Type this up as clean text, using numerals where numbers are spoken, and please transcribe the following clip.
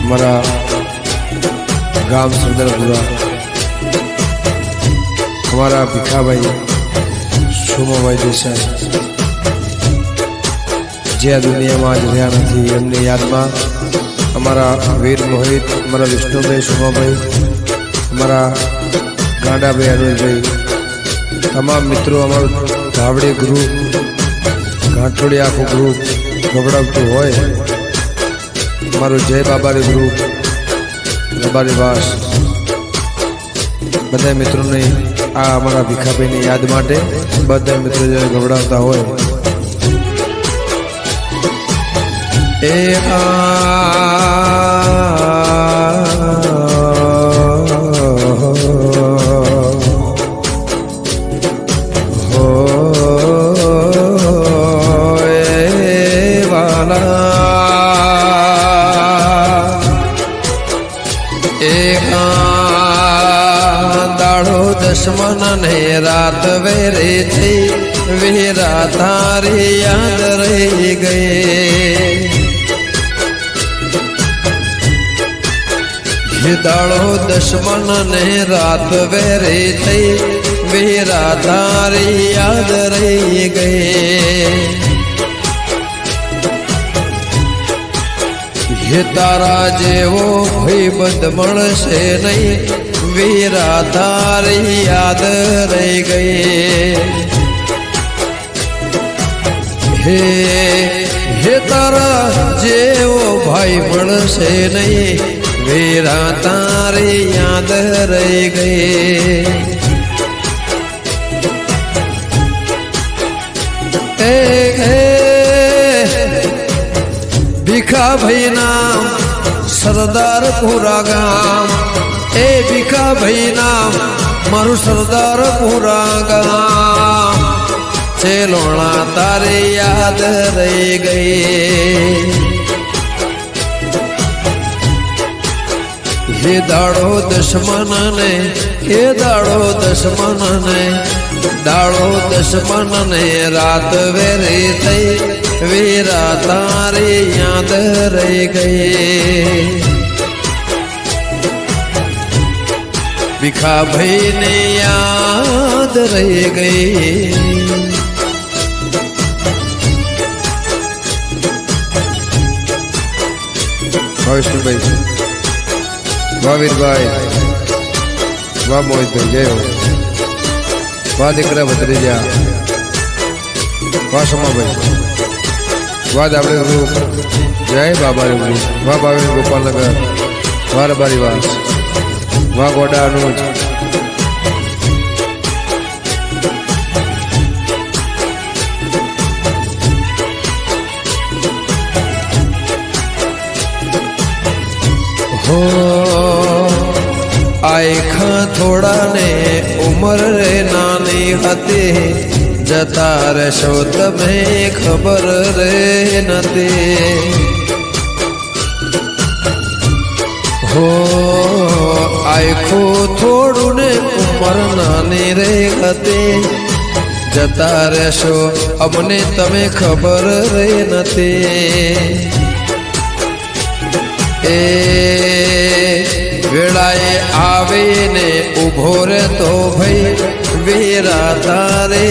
हमारा गांव सुंदरपुरा, हमारा भीखा भाई सोमा भाई देसाई जे आ दुनिया में आज रहा नहीं, एमनी याद में हमारा वीर मोहित, हमारा विष्णु भाई सोमा भाई, हमारा गांडा भाई अनुज भाई, तमाम मित्रों, अमर धावड़ी ग्रुप, घाटोड़ी आखो ग्रुप गबड़ावतु होय, मारो जय बाबारी ग्रुप, रबारी वास, बधाई मित्रों ने आ अमरा भीखाभाई ની યાદ માટે બધા મિત્રો જે ગબડાવતા હોય એ दुश्मन ने रात वेरे थी वीरा तारी याद रह गए, दाड़ो दुश्मन ने रात वेरे थी वीरा तारी याद रह गए, ये तारा जेवो भाई बद मळशे नहीं वीरा तारी याद रह गए, हे तारा जेवो भाई मळशे नहीं वीरा तारी याद रह गए, भीखाभाई नाम सरदारपुरा गाम, ए भीखाभाई नाम मारू सरदारपुरा गाम, चेलोणा तारे याद रह गए, ये दाड़ो दुश्मन ने, ये दाड़ो दुश्मन ने, दाड़ो दुश्मन ने रात वेरी थई वीरा तारे याद रह गए, भीखाभाई ने याद रह गए, विष्णु भाई, वाह वीर भाई, वाह मोहित भाई, जय हो, वाह दीकरा भत्रीजा, वाह सोमा भाई, वाह दावड़ी ग्रुप, जय बाबा ग्रुप, वाह बाबा गोपाल नगर, वाह रबारी वास, वाह गोडा अनुज, हो आखा थोड़ा ने उम्र रे नानी हती, जता रहशो तमे खबर रे नती, हो आखो थोड़ू ने उम्र नानी रे हती, जता रहशो अमने तमे खबर रे नती, ए वेळाए आवे ने उभो रे तो भाई वीरा तारे